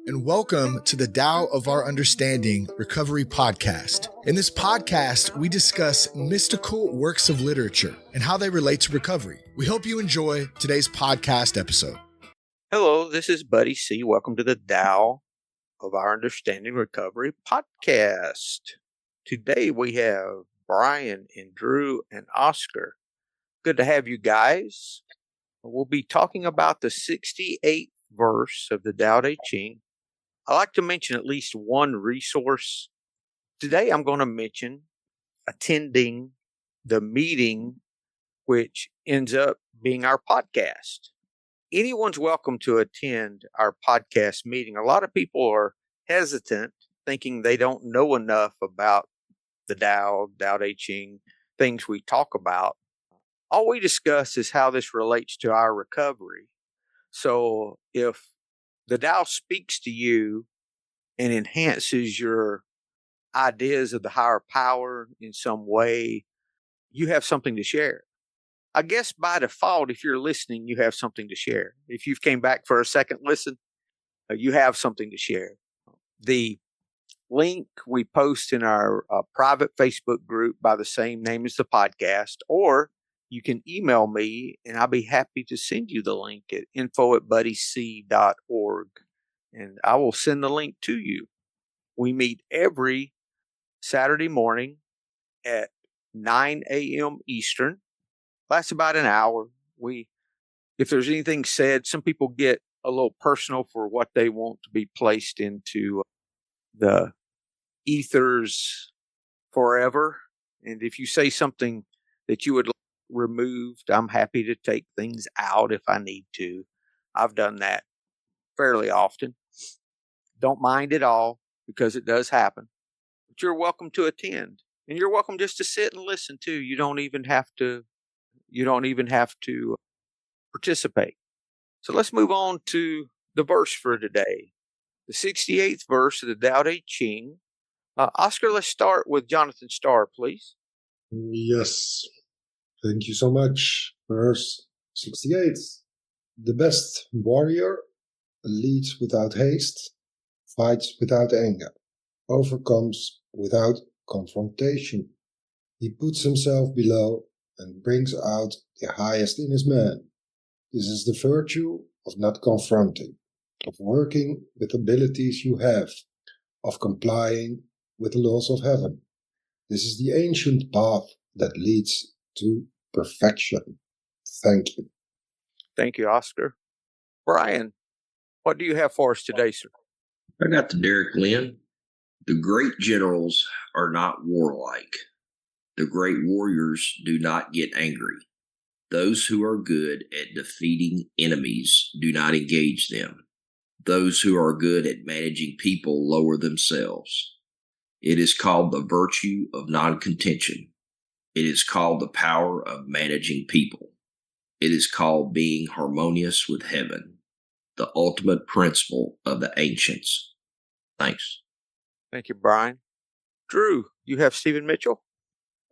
and welcome to the Tao of Our Understanding Recovery Podcast. In this podcast, we discuss mystical works of literature and how they relate to recovery. We hope you enjoy today's podcast episode. Hello, this is Buddy C. Welcome to the Tao of Our Understanding Recovery Podcast. Today we have Brian and Drew and Oscar. Good to have you guys. We'll be talking about the 68th verse of the Tao Te Ching. I like to mention at least one resource. Today I'm going to mention attending the meeting, which ends up being our podcast. Anyone's welcome to attend our podcast meeting. A lot of people are hesitant, thinking they don't know enough about the Tao Te Ching, things we talk about. All we discuss is how this relates to our recovery. So if the Tao speaks to you and enhances your ideas of the higher power in some way, you have something to share. I guess by default, if you're listening, you have something to share. If you've came back for a second listen, you have something to share. The link we post in our private Facebook group by the same name as the podcast, or you can email me and I'll be happy to send you the link at info@buddyc.org, and I will send the link to you. We meet every Saturday morning at 9 a.m. Eastern. Lasts about an hour. If there's anything said, some people get a little personal for what they want to be placed into the ethers forever. And if you say something that you would like removed, I'm happy to take things out if I need to. I've done that fairly often. Don't mind it all, because it does happen. But you're welcome to attend. And you're welcome just to sit and listen too. You don't even have to participate. So let's move on to the verse for today. The 68th verse of the Tao Te Ching. Oscar, let's start with Jonathan Starr, please. Yes. Thank you so much. Verse 68. The best warrior leads without haste, fights without anger, overcomes without confrontation. He puts himself below and brings out the highest in his man. This is the virtue of not confronting, of working with abilities you have, of complying with the laws of heaven. This is the ancient path that leads to perfection. Thank you. Thank you, Oscar. Brian, what do you have for us today, sir? I got the Derek Lynn. The great generals are not warlike. The great warriors do not get angry. Those who are good at defeating enemies do not engage them. Those who are good at managing people lower themselves. It is called the virtue of non-contention. It is called the power of managing people. It is called being harmonious with heaven, the ultimate principle of the ancients. Thanks. Thank you, Brian. Drew, you have Stephen Mitchell?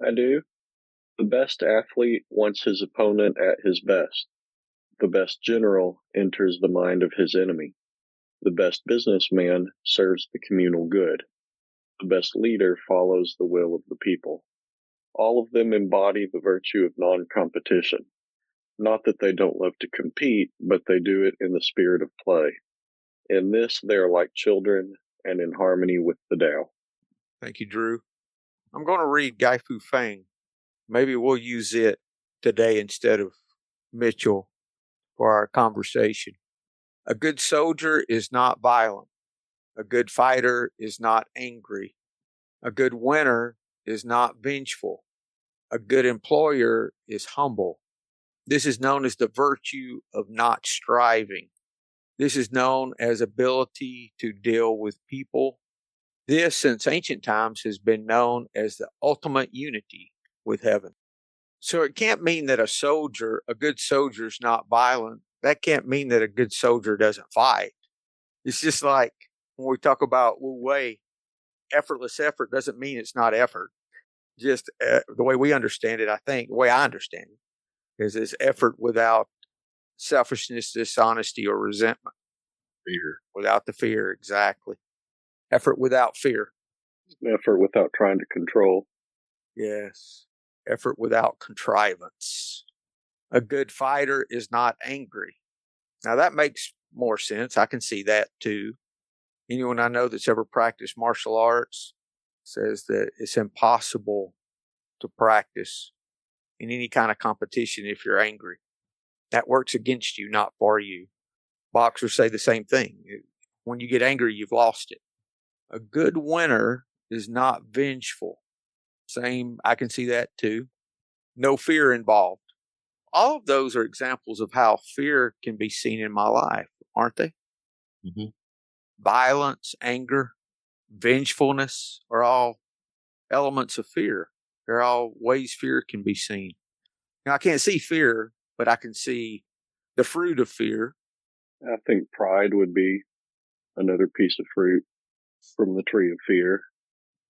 I do. The best athlete wants his opponent at his best. The best general enters the mind of his enemy. The best businessman serves the communal good. The best leader follows the will of the people. All of them embody the virtue of non-competition. Not that they don't love to compete, but they do it in the spirit of play. In this, they are like children and in harmony with the Tao. Thank you, Drew. I'm going to read Gai Fu Feng. Maybe we'll use it today instead of Mitchell for our conversation. A good soldier is not violent. A good fighter is not angry. A good winner is not vengeful. A good employer is humble. This is known as the virtue of not striving. This is known as ability to deal with people. This, since ancient times, has been known as the ultimate unity with heaven. So it can't mean that a good soldier is not violent. That can't mean that a good soldier doesn't fight. It's just like when we talk about Wu Wei, effortless effort doesn't mean it's not effort. Just the way we understand it, the way I understand it, is effort without selfishness, dishonesty, or resentment. Fear. Without the fear, exactly. Effort without fear. Effort without trying to control. Yes. Effort without contrivance. A good fighter is not angry. Now that makes more sense. I can see that too. Anyone I know that's ever practiced martial arts says that it's impossible to practice in any kind of competition if you're angry. That works against you, not for you. Boxers say the same thing. When you get angry, you've lost it. A good winner is not vengeful. Same, I can see that too. No fear involved. All of those are examples of how fear can be seen in my life, aren't they? Mm-hmm. Violence, anger, vengefulness are all elements of fear. They're all ways fear can be seen. Now, I can't see fear, but I can see the fruit of fear. I think pride would be another piece of fruit from the tree of fear.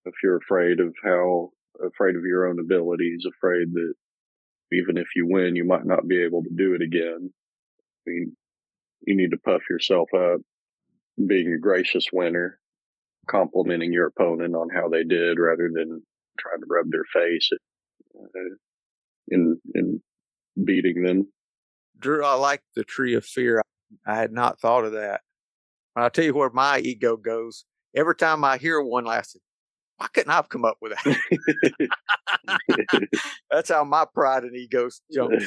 If you're afraid of your own abilities, afraid that even if you win, you might not be able to do it again. I mean, you need to puff yourself up, being a gracious winner, complimenting your opponent on how they did rather than trying to rub their face in beating them. Drew, I like the tree of fear. I had not thought of that. I'll tell you where my ego goes. Every time I hear one last, why couldn't I have come up with that? That's how my pride and ego jumps.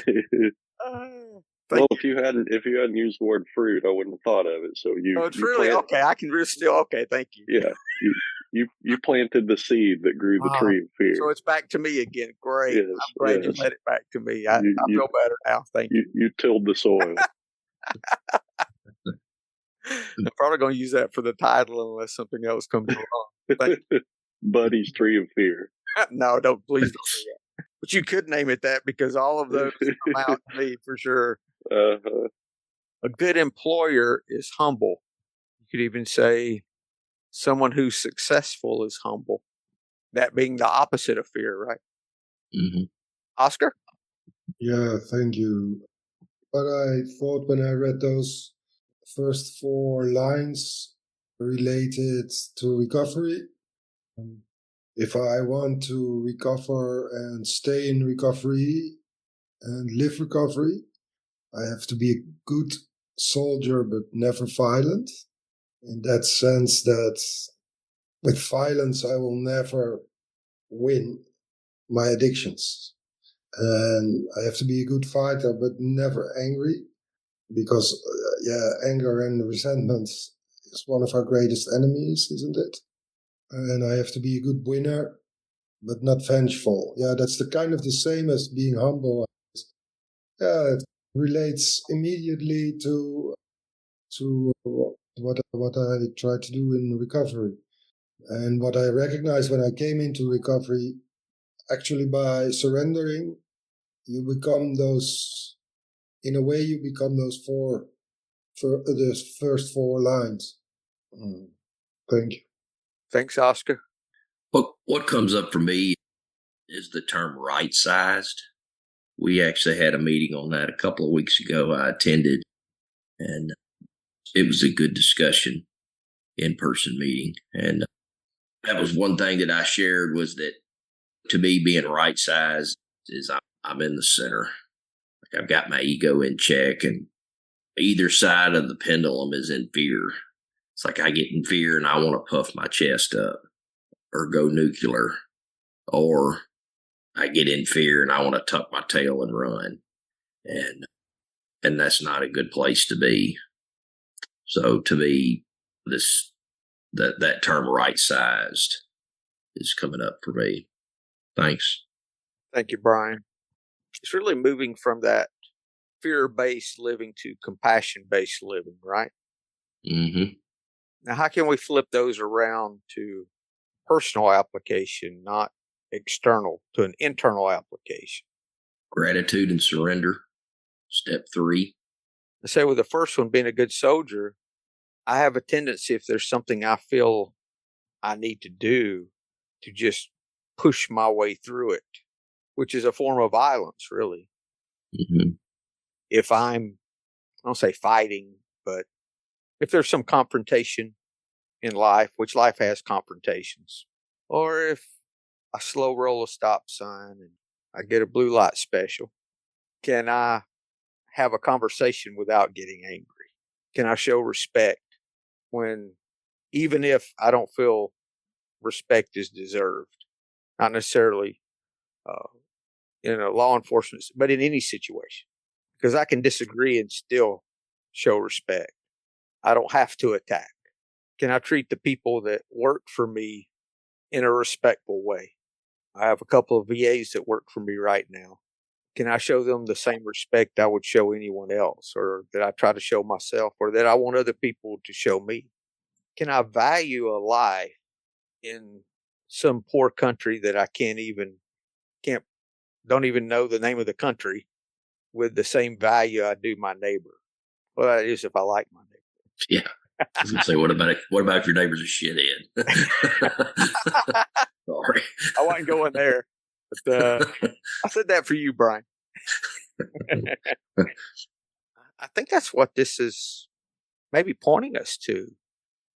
Well, if you hadn't used the word fruit, I wouldn't have thought of it. So it's really okay. I can still okay. Thank you. Yeah, you planted the seed that grew the tree of fear. So it's back to me again. Great. Yes, I'm glad you led it back to me. I feel better now. Thank you. You tilled the soil. I'm probably going to use that for the title unless something else comes along. Buddy's tree of fear. No, please don't do that. But you could name it that because all of those come out to me for sure. Uh-huh. A good employer is humble. You could even say someone who's successful is humble. That being the opposite of fear, right? Mm-hmm. Oscar? Yeah, thank you. But I thought when I read those first 4 lines related to recovery, if I want to recover and stay in recovery and live recovery, I have to be a good soldier but never violent. In that sense that with violence I will never win my addictions. And I have to be a good fighter but never angry, because anger and resentment is one of our greatest enemies, isn't it? And I have to be a good winner but not vengeful. Yeah, that's the kind of the same as being humble. Yeah, it relates immediately to what I try to do in recovery. And what I recognized when I came into recovery, actually by surrendering, you become those, in a way you become those the first 4 lines. Thank you. Thanks, Oscar. What comes up for me is the term right-sized. We actually had a meeting on that a couple of weeks ago. I attended, and it was a good discussion, in-person meeting. And that was one thing that I shared, was that to me, being right-sized is I'm in the center. Like, I've got my ego in check, and either side of the pendulum is in fear. It's like I get in fear and I want to puff my chest up or go nuclear, or I get in fear and I want to tuck my tail and run. And that's not a good place to be. So to me, that term right-sized is coming up for me. Thanks. Thank you, Brian. It's really moving from that fear-based living to compassion-based living, right? Mm-hmm. Now, how can we flip those around to personal application, not external, to an internal application? Gratitude and surrender. Step 3. I say with the first one, being a good soldier, I have a tendency, if there's something I feel I need to do, to just push my way through it, which is a form of violence, really. Mm-hmm. If I don't say fighting, but if there's some confrontation in life, which life has confrontations, or if I slow roll a stop sign and I get a blue light special, can I have a conversation without getting angry? Can I show respect when, even if I don't feel respect is deserved, not necessarily in a law enforcement, but in any situation, because I can disagree and still show respect. I don't have to attack. Can I treat the people that work for me in a respectful way? I have a couple of VAs that work for me right now. Can I show them the same respect I would show anyone else, or that I try to show myself, or that I want other people to show me? Can I value a life in some poor country that I don't even know the name of the country with the same value I do my neighbor? Well, that is if I like my neighbor. Yeah. I was going to say, what about if your neighbor's a shithead? Sorry. I wasn't going there, but I said that for you, Brian. I think that's what this is maybe pointing us to.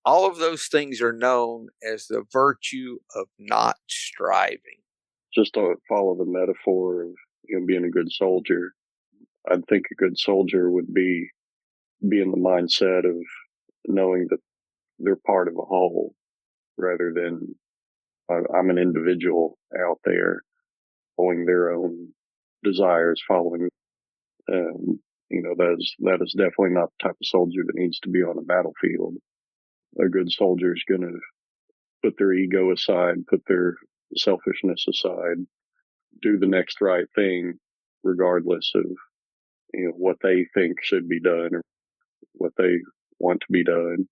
All of those things are known as the virtue of not striving. Just to follow the metaphor of being a good soldier, I think a good soldier would be in the mindset of knowing that they're part of a whole, rather than I'm an individual out there following their own desires, following. That is definitely not the type of soldier that needs to be on a battlefield. A good soldier is going to put their ego aside, put their selfishness aside, do the next right thing, regardless of what they think should be done or what they want to be done.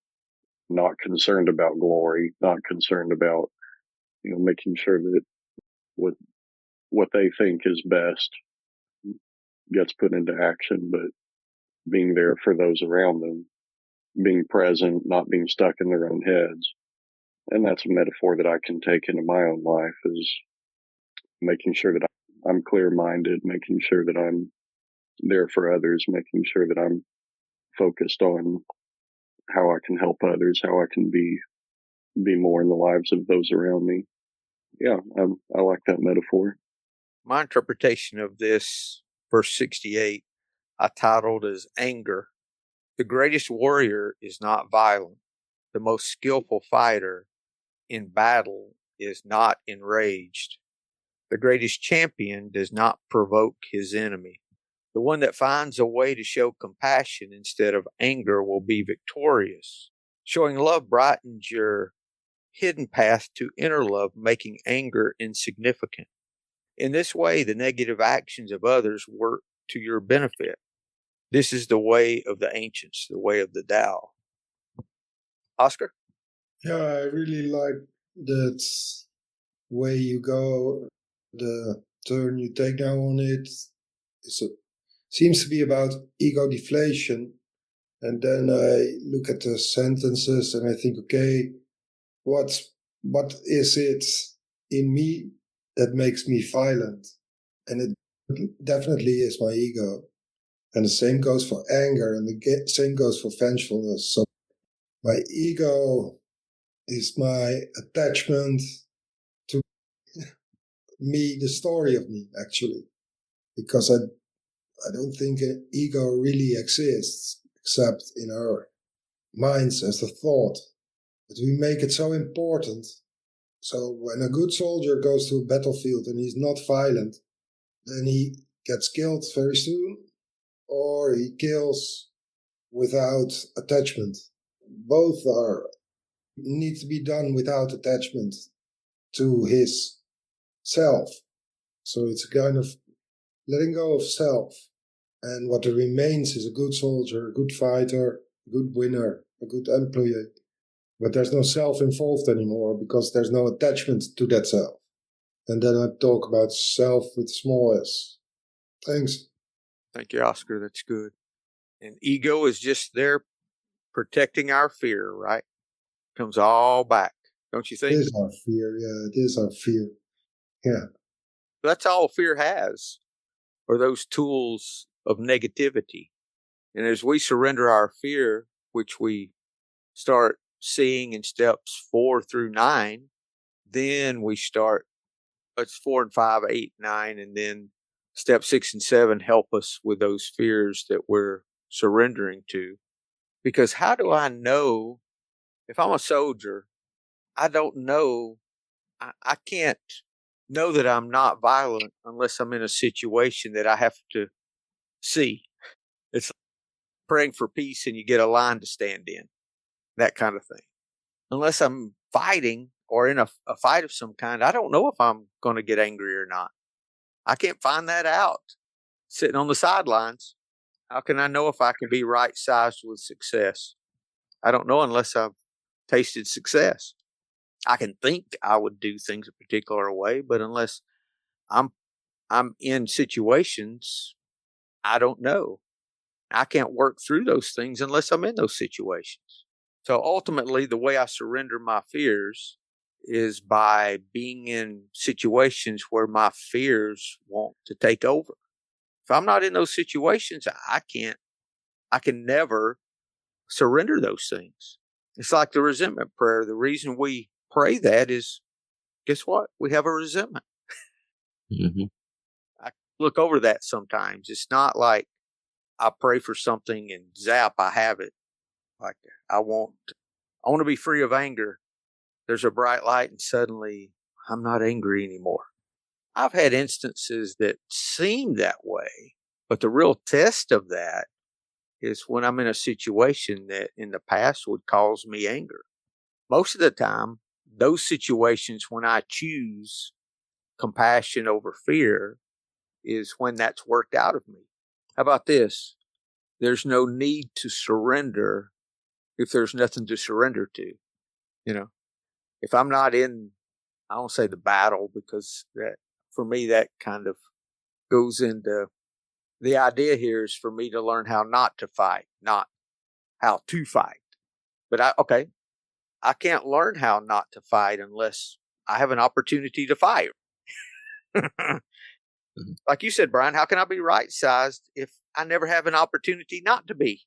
Not concerned about glory, not concerned about making sure that what they think is best gets put into action, but being there for those around them, being present, not being stuck in their own heads. And that's a metaphor that I can take into my own life, is making sure that I'm clear-minded, making sure that I'm there for others, making sure that I'm focused on how I can help others, how I can be more in the lives of those around me. Yeah, I like that metaphor. My interpretation of this, verse 68, I titled as anger. The greatest warrior is not violent. The most skillful fighter in battle is not enraged. The greatest champion does not provoke his enemy. The one that finds a way to show compassion instead of anger will be victorious. Showing love brightens your hidden path to inner love, making anger insignificant. In this way, the negative actions of others work to your benefit. This is the way of the ancients, the way of the Tao. Oscar? Yeah, I really like that way you go, the turn you take now on it. Seems to be about ego deflation. And then I look at the sentences and I think, okay, what is it in me that makes me violent? And it definitely is my ego. And the same goes for anger, and the same goes for vengefulness. So my ego is my attachment to me, the story of me, actually. Because I don't think an ego really exists, except in our minds as a thought. But we make it so important. So when a good soldier goes to a battlefield and he's not violent, then he gets killed very soon, or he kills without attachment. Both need to be done without attachment to his self. So it's a kind of letting go of self. And what remains is a good soldier, a good fighter, a good winner, a good employee. But there's no self involved anymore because there's no attachment to that self. And then I talk about self with small s. Thanks. Thank you, Oscar. That's good. And ego is just there protecting our fear, right? Comes all back, don't you think? It is our fear. Yeah, it is our fear. Yeah. That's all fear has, are those tools of negativity. And as we surrender our fear, which we start seeing in steps 4 through 9, then we start, it's 4 and 5, 8, 9, and then step 6 and 7 help us with those fears that we're surrendering to. Because how do I know if I'm a soldier? I don't know. I can't know that I'm not violent unless I'm in a situation that I have to see. It's praying for peace and you get a line to stand in, that kind of thing. Unless I'm fighting or in a fight of some kind, I don't know if I'm going to get angry or not. I can't find that out sitting on the sidelines. How can I know if I can be right sized with success? I don't know unless I've tasted success. I can think I would do things a particular way, but unless I'm in situations, I don't know. I can't work through those things unless I'm in those situations. So ultimately, the way I surrender my fears is by being in situations where my fears want to take over. If I'm not in those situations, I can never surrender those things. It's like the resentment prayer. The reason we pray that is, guess what? We have a resentment. Mm-hmm. I look over that sometimes. It's not like I pray for something and zap, I have it. Like I want to be free of anger. There's a bright light and suddenly I'm not angry anymore. I've had instances that seem that way, but the real test of that is when I'm in a situation that in the past would cause me anger. Most of the time, those situations when I choose compassion over fear is when that's worked out of me. How about this? There's no need to surrender if there's nothing to surrender to. You know, if I'm not in, I don't say the battle because that for me, that kind of goes into the idea here is for me to learn how not to fight, not how to fight. But I can't learn how not to fight unless I have an opportunity to fight. Like you said, Brian, how can I be right sized if I never have an opportunity not to be?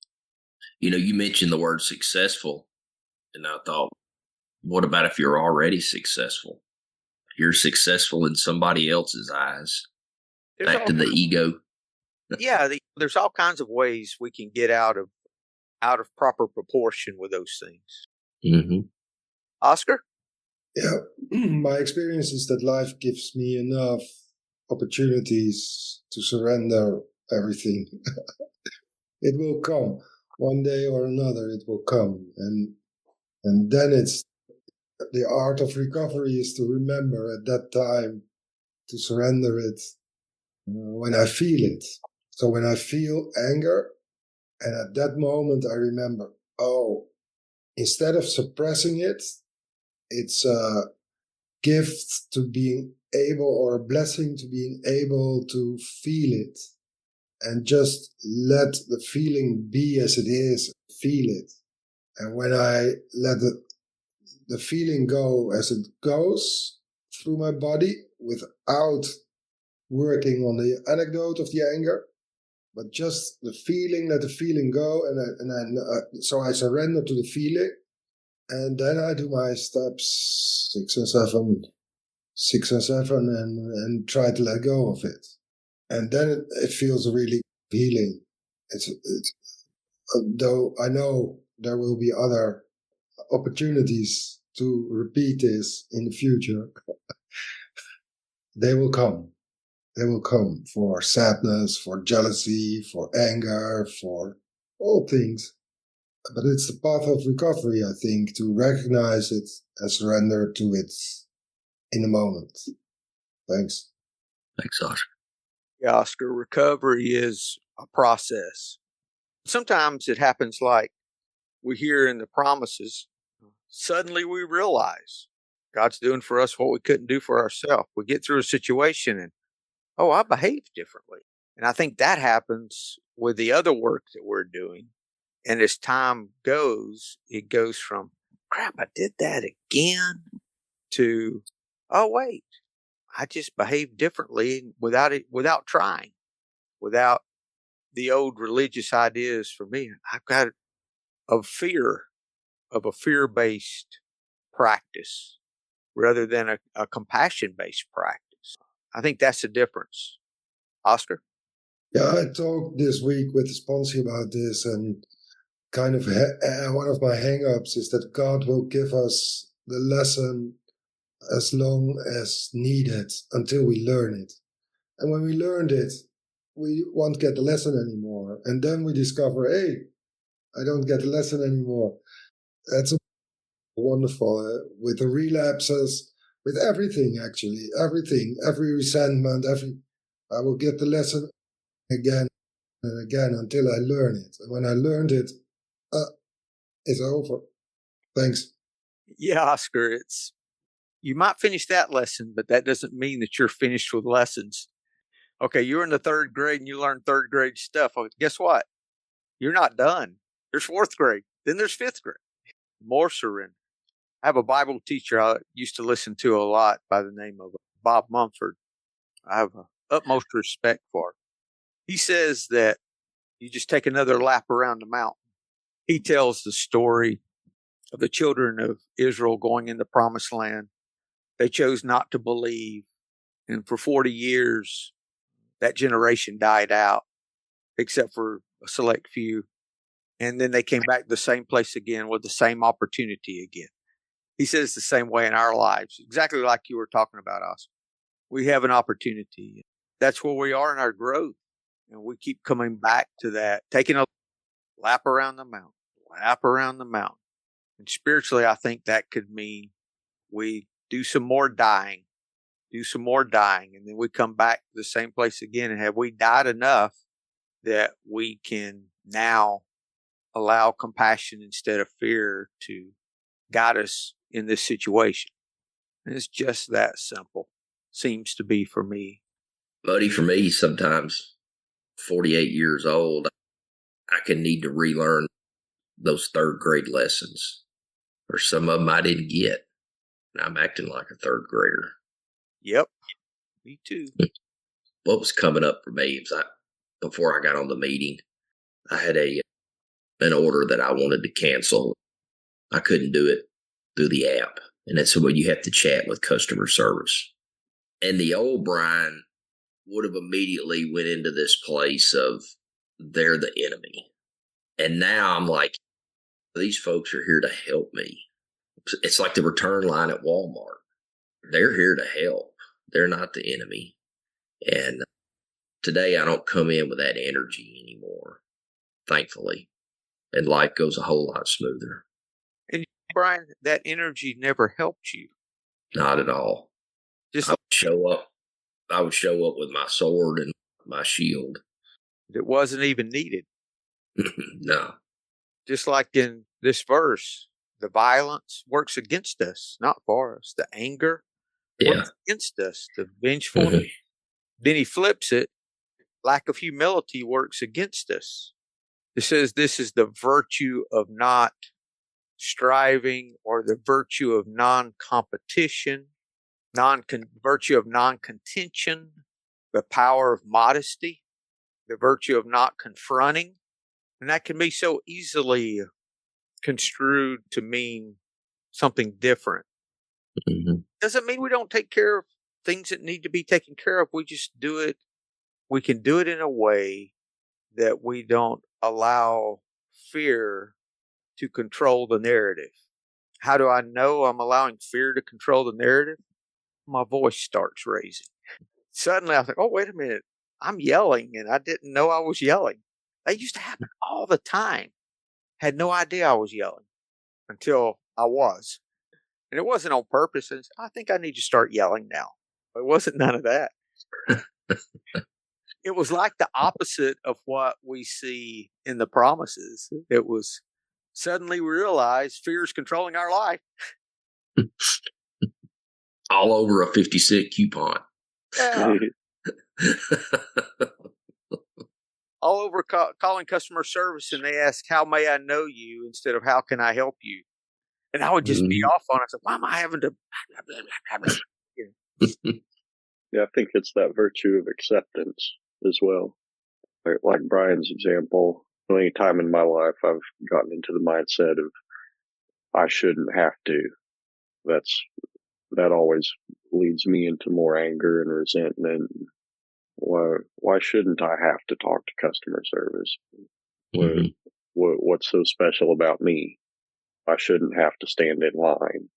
You mentioned the word successful, and I thought, what about if you're already successful? You're successful in somebody else's eyes. There's Back to the ego. there's all kinds of ways we can get out of proper proportion with those things. Mm-hmm. Oscar? Yeah, my experience is that life gives me enough opportunities to surrender everything. It will come one day or another. It will come, and then it's the art of recovery is to remember at that time to surrender it when I feel it. So when I feel anger, and at that moment I remember, oh, instead of suppressing it, it's a gift to being able, or a blessing to being able to feel it and just let the feeling be as it is, feel it. And when I let the feeling go as it goes through my body without working on the anecdote of the anger, but just the feeling, let the feeling go, so I surrender to the feeling, and then I do my steps 6 and 7, and try to let go of it, and then it feels really healing. It's though I know there will be other opportunities to repeat this in the future. They will come. They will come for sadness, for jealousy, for anger, for all things. But it's the path of recovery, I think, to recognize it and surrender to it in the moment. Thanks. Thanks, Oscar. Yeah, Oscar, recovery is a process. Sometimes it happens like we hear in the promises. Suddenly we realize God's doing for us what we couldn't do for ourselves. We get through a situation and, oh, I behaved differently. And I think that happens with the other work that we're doing. And as time goes, it goes from, crap, I did that again, to, oh, wait, I just behaved differently without trying, without the old religious ideas for me. I've got of fear. of a fear-based practice rather than a compassion-based practice. I think that's the difference. Oscar? Yeah, I talked this week with Sponsi about this, and kind of one of my hang-ups is that God will give us the lesson as long as needed until we learn it. And when we learned it, we won't get the lesson anymore. And then we discover, hey, I don't get the lesson anymore. That's wonderful. With the relapses, with everything, actually, everything, every resentment, I will get the lesson again and again until I learn it. And when I learned it, it's over. Thanks. Yeah, Oscar, you might finish that lesson, but that doesn't mean that you're finished with lessons. Okay, you're in the third grade and you learn third grade stuff. Well, guess what? You're not done. There's fourth grade. Then there's fifth grade. More surrender. I have a Bible teacher I used to listen to a lot by the name of Bob Mumford. I have utmost respect for him. He says that you just take another lap around the mountain. He tells the story of the children of Israel going in the promised land. They chose not to believe. And for 40 years, that generation died out, except for a select few. And then they came back to the same place again with the same opportunity again. He says the same way in our lives, exactly like you were talking about, Oscar. We have an opportunity. That's where we are in our growth. And we keep coming back to that, taking a lap around the mountain, lap around the mountain. And spiritually, I think that could mean we do some more dying, and then we come back to the same place again. And have we died enough that we can now allow compassion instead of fear to guide us in this situation? And it's just that simple, seems to be for me. Buddy, for me, sometimes 48 years old, I can need to relearn those third grade lessons, or some of them I didn't get. And I'm acting like a third grader. Yep, me too. What was coming up for me was before I got on the meeting, I had an order that I wanted to cancel. I couldn't do it through the app. And that's when you have to chat with customer service. And the old Brian would have immediately went into this place of they're the enemy. And now I'm like, these folks are here to help me. It's like the return line at Walmart. They're here to help. They're not the enemy. And today I don't come in with that energy anymore, thankfully. And life goes a whole lot smoother. And Brian, that energy never helped you. Not at all. Just I would show up with my sword and my shield. it wasn't even needed. No. Just like in this verse, the violence works against us, not for us. The anger works against us. The vengefulness. Then he flips it. Lack of humility works against us. It says this is the virtue of not striving, or the virtue of non-competition, virtue of non-contention, the power of modesty, the virtue of not confronting. And that can be so easily construed to mean something different. Mm-hmm. Doesn't mean we don't take care of things that need to be taken care of. We just do it. We can do it in a way that we don't allow fear to control the narrative. How do I know I'm allowing fear to control the narrative? My voice starts raising. Suddenly I think, oh, wait a minute. I'm yelling and I didn't know I was yelling. That used to happen all the time. Had no idea I was yelling until I was. And it wasn't on purpose. And I think I need to start yelling now. It wasn't none of that. It was like the opposite of what we see in the promises. It was suddenly we realize fear is controlling our life. All over a 50-cent coupon. Yeah. All over calling customer service, and they ask, how may I know you, instead of how can I help you? And I would just be off on it. I said, why am I having to? Yeah, I think it's that virtue of acceptance as well. Like Brian's example, any time in my life I've gotten into the mindset of I shouldn't have to. That always leads me into more anger and resentment. Why shouldn't I have to talk to customer service? Mhm. What's so special about me? I shouldn't have to stand in line.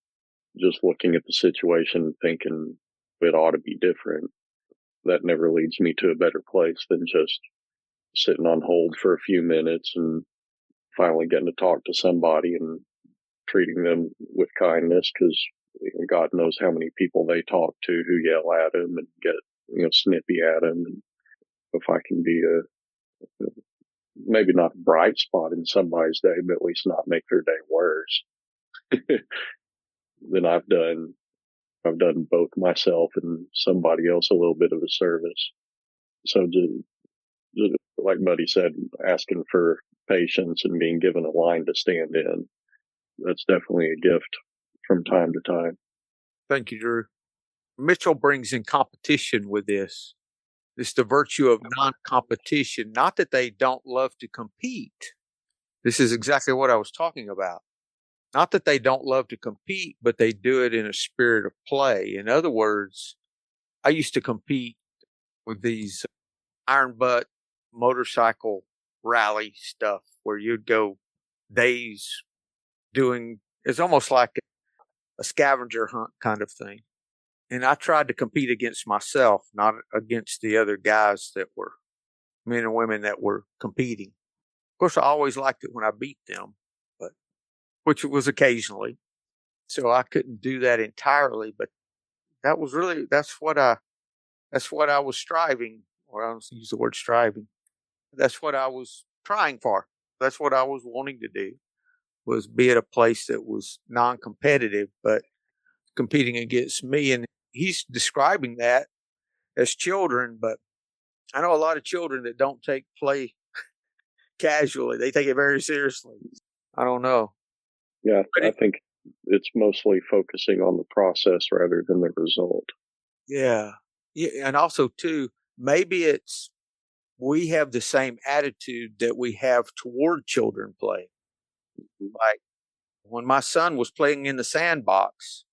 Just looking at the situation, thinking it ought to be different, that never leads me to a better place than just sitting on hold for a few minutes and finally getting to talk to somebody and treating them with kindness, because God knows how many people they talk to who yell at them and get snippy at them. And if I can be maybe not a bright spot in somebody's day, but at least not make their day worse, then I've done both myself and somebody else a little bit of a service. So just like Buddy said, asking for patience and being given a line to stand in, that's definitely a gift from time to time. Thank you, Drew. Mitchell brings in competition with this. It's the virtue of non-competition. Not that they don't love to compete. This is exactly what I was talking about. Not that they don't love to compete, but they do it in a spirit of play. In other words, I used to compete with these iron butt motorcycle rally stuff where you'd go days doing, it's almost like a scavenger hunt kind of thing. And I tried to compete against myself, not against the other guys that were men and women that were competing. Of course, I always liked it when I beat them, but which it was occasionally. So I couldn't do that entirely, but that's what I was striving, or I don't use the word striving. That's what I was trying for. That's what I was wanting to do, was be at a place that was non-competitive, but competing against me. And he's describing that as children, but I know a lot of children that don't take play casually. They take it very seriously. I don't know. Yeah, But I think it's mostly focusing on the process rather than the result. yeah. Yeah. And also, too, maybe it's we have the same attitude that we have toward children play. Like when my son was playing in the sandbox,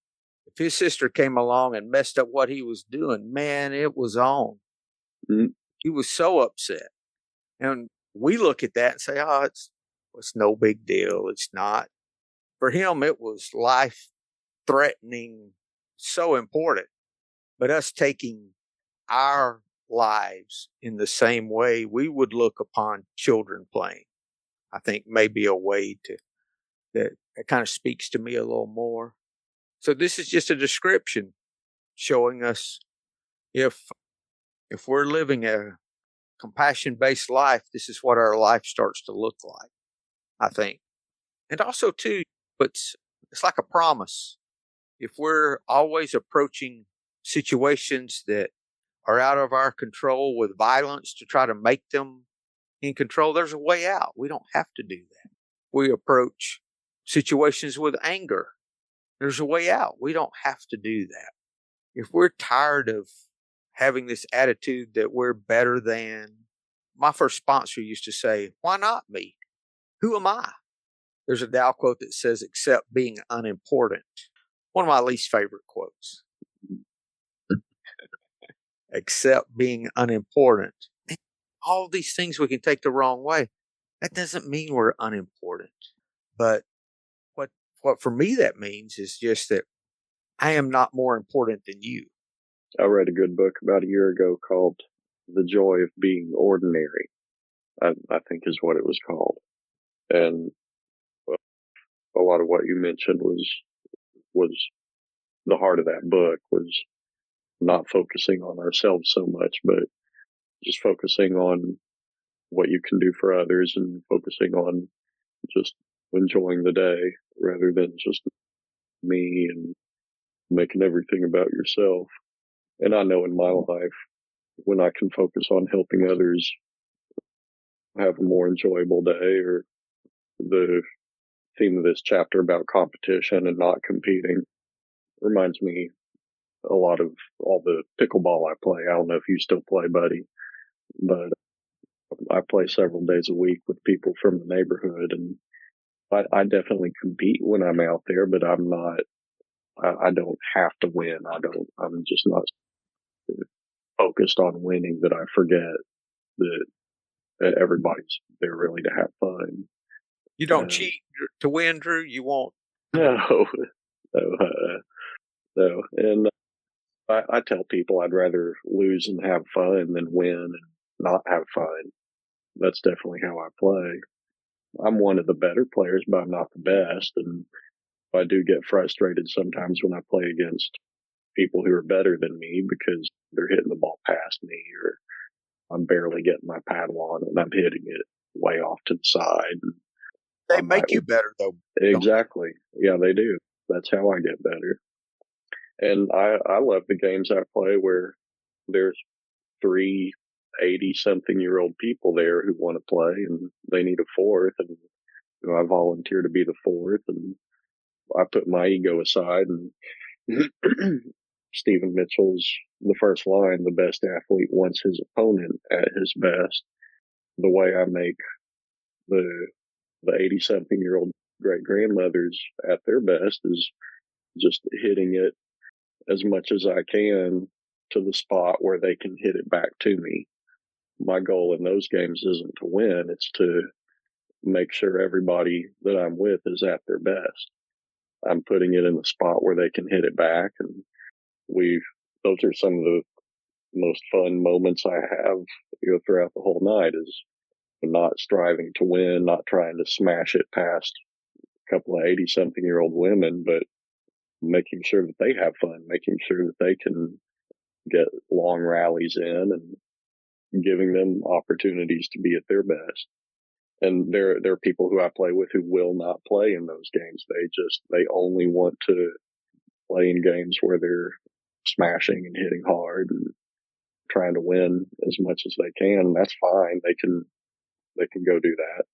if his sister came along and messed up what he was doing, man, it was on. Mhm. He was so upset. And we look at that and say, oh, it's no big deal. It's not. For him, it was life threatening, so important. But us taking our lives in the same way we would look upon children playing, I think may be a way that kind of speaks to me a little more. So this is just a description showing us if we're living a compassion based life, this is what our life starts to look like, I think. And also too, it's like a promise. If we're always approaching situations that are out of our control with violence to try to make them in control, there's a way out. We don't have to do that. We approach situations with anger. There's a way out. We don't have to do that. If we're tired of having this attitude that we're better than, my first sponsor used to say, why not me? Who am I? There's a Dow quote that says, accept being unimportant. One of my least favorite quotes. Accept being unimportant. All these things we can take the wrong way. That doesn't mean we're unimportant. But what for me that means is just that I am not more important than you. I read a good book about a year ago called The Joy of Being Ordinary, I think is what it was called. And a lot of what you mentioned was the heart of that book, was not focusing on ourselves so much, but just focusing on what you can do for others and focusing on just enjoying the day rather than just me and making everything about yourself. And I know in my life, when I can focus on helping others have a more enjoyable day, or the theme of this chapter about competition and not competing reminds me a lot of all the pickleball I play. I don't know if you still play, Buddy, but I play several days a week with people from the neighborhood, and I definitely compete when I'm out there, but I'm not. I don't have to win. I'm just not focused on winning that I forget that everybody's there really to have fun. You don't cheat to win, Drew. You won't. No, no. And I tell people I'd rather lose and have fun than win and not have fun. That's definitely how I play. I'm one of the better players, but I'm not the best. And I do get frustrated sometimes when I play against people who are better than me because they're hitting the ball past me, or I'm barely getting my paddle on and I'm hitting it way off to the side. They make you better, though. Exactly. Yeah, they do. That's how I get better. And I love the games I play where there's 3 80-something-year-old people there who want to play and they need a fourth. And I volunteer to be the fourth, and I put my ego aside. And Stephen Mitchell's the first line, the best athlete wants his opponent at his best. The way I make the 80-something-year-old great grandmothers at their best is just hitting it as much as I can to the spot where they can hit it back to me. My goal in those games isn't to win, it's to make sure everybody that I'm with is at their best. I'm putting it in the spot where they can hit it back, and those are some of the most fun moments I have, throughout the whole night, is not striving to win, not trying to smash it past a couple of 80-something-year-old women, but making sure that they have fun, making sure that they can get long rallies in, and giving them opportunities to be at their best. And there are people who I play with who will not play in those games. They only want to play in games where they're smashing and hitting hard and trying to win as much as they can. And that's fine. They can go do that.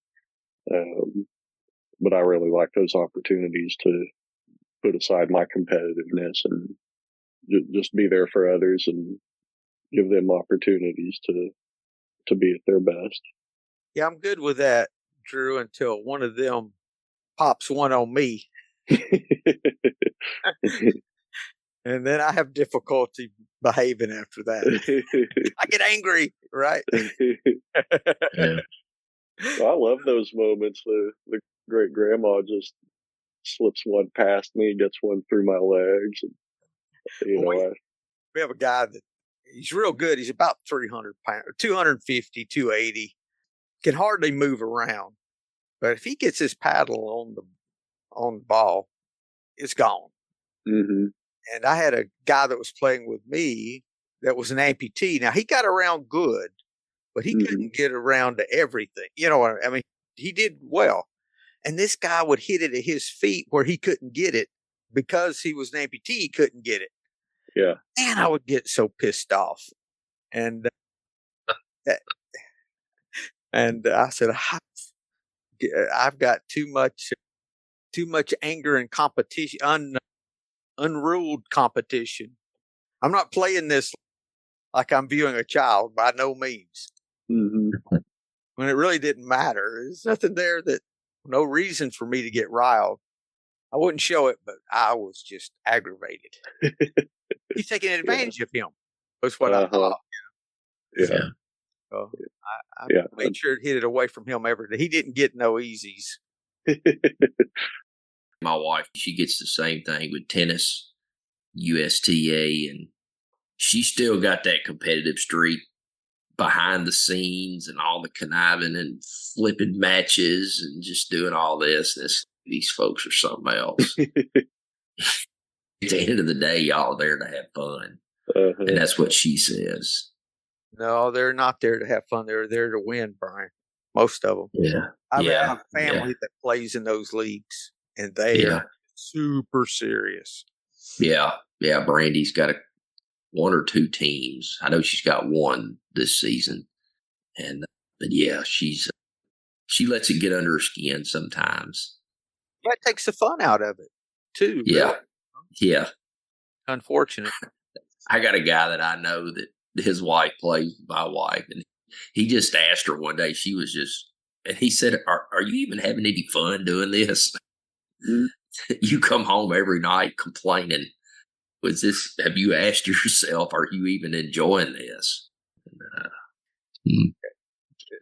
But I really like those opportunities to put aside my competitiveness and just be there for others and give them opportunities to be at their best. Yeah, I'm good with that, Drew, until one of them pops one on me. And then I have difficulty behaving after that. I get angry, right? Yeah. I love those moments. The great grandma just slips one past me, gets one through my legs. And, we have a guy that he's real good. He's about 300 pounds, 250, 280. Can hardly move around. But if he gets his paddle on the ball, it's gone. Mm-hmm. And I had a guy that was playing with me that was an amputee. Now, he got around good, but he couldn't get around to everything. You know what I mean? He did well. And this guy would hit it at his feet where he couldn't get it because he was an amputee. He couldn't get it. Yeah. And I would get so pissed off. And I said, I've got too much anger and competition, unruled competition. I'm not playing this like I'm viewing a child, by no means. Mm-hmm. When it really didn't matter. There's nothing there, no reason for me to get riled. I wouldn't show it, but I was just aggravated. He's taking advantage of him. That's what I thought. Yeah. So I made sure to hit it away from him every day. He didn't get no easies. My wife, she gets the same thing with tennis, USTA, and she still got that competitive streak behind the scenes and all the conniving and flipping matches and just doing all this. These folks are something else. At the end of the day, y'all are there to have fun. And that's what she says. No, they're not there to have fun. They're there to win, Brian. Most of them. Yeah. I have a family that plays in those leagues, and they are super serious. Yeah. Yeah. Brandy's got one or two teams. I know she's got one this season. But yeah, she lets it get under her skin sometimes. That takes the fun out of it, too. Yeah. Really. Yeah. Unfortunate. I got a guy that I know that his wife plays with my wife, and he just asked her one day. She was just And he said, are you even having any fun doing this? Mm. You come home every night complaining. Have you asked yourself, are you even enjoying this?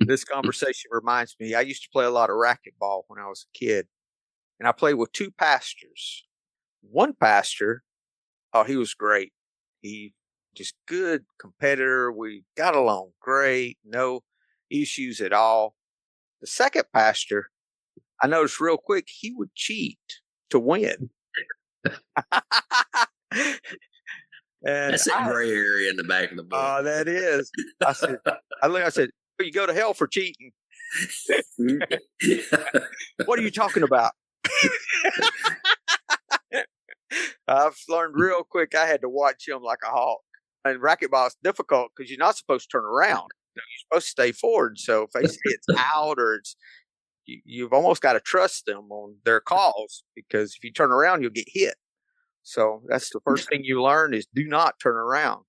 This conversation reminds me, I used to play a lot of racquetball when I was a kid, and I played with two pastors. One pastor, oh, he was great. He just good competitor. We got along great, no issues at all. The second pastor, I noticed real quick, he would cheat to win. And That's that gray area in the back of the book. Oh, that is. I said, well, you go to hell for cheating. What are you talking about? I've learned real quick. I had to watch him like a hawk. And racquetball is difficult because you're not supposed to turn around. You're supposed to stay forward. So if they say it's out or you've almost got to trust them on their calls, because if you turn around, you'll get hit. So that's the first thing you learn is do not turn around.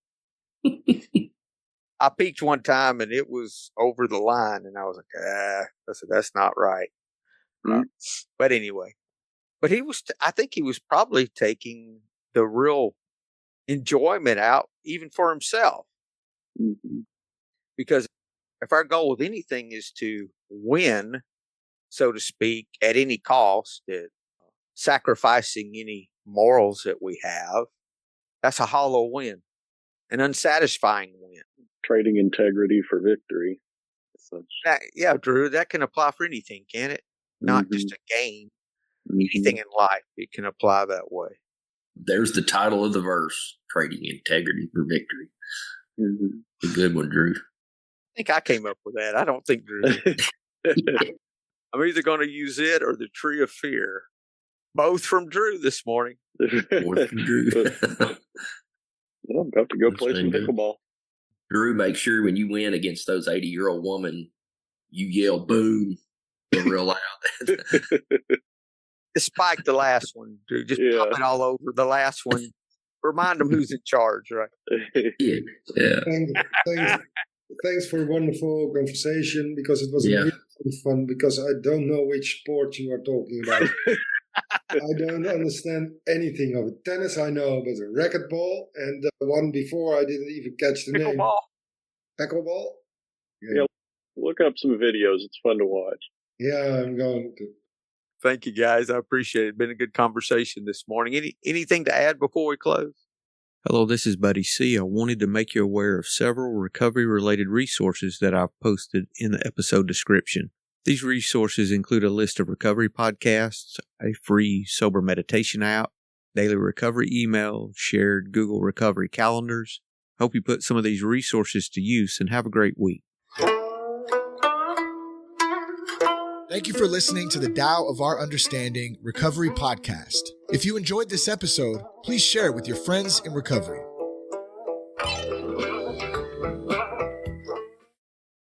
I peeked one time and it was over the line, and I was like, that's not right. But anyway, I think he was probably taking the real enjoyment out even for himself. Mm-hmm. Because if our goal with anything is to win, so to speak, at any cost, sacrificing any morals that we have, that's a hollow win, an unsatisfying win. Trading integrity for victory. Yeah, Drew, that can apply for anything, can it? Not just a game. Anything in life, it can apply that way. There's the title of the verse, Trading Integrity for Victory. A good one, Drew. I think I came up with that. I don't think Drew did. I'm either going to use it or the Tree of Fear. Both from Drew this morning. Both from Drew. Well, I'm about to go play some pickleball. Drew, make sure when you win against those 80-year-old woman, you yell boom real loud. Despite the last one, Drew. Just pop it all over the last one. Remind them who's in charge, right? Yeah. Thanks for a wonderful conversation, because it was really fun, because I don't know which sport you are talking about. I don't understand anything of it. Tennis I know, but racquetball, and the one before I didn't even catch the name. Pickleball? Yeah, look up some videos. It's fun to watch. Yeah, I'm going to. Thank you, guys. I appreciate it. It's been a good conversation this morning. Anything to add before we close? Hello, this is Buddy C. I wanted to make you aware of several recovery-related resources that I've posted in the episode description. These resources include a list of recovery podcasts, a free sober meditation app, daily recovery email, shared Google recovery calendars. Hope you put some of these resources to use and have a great week. Thank you for listening to the Tao of Our Understanding Recovery Podcast. If you enjoyed this episode, please share it with your friends in recovery.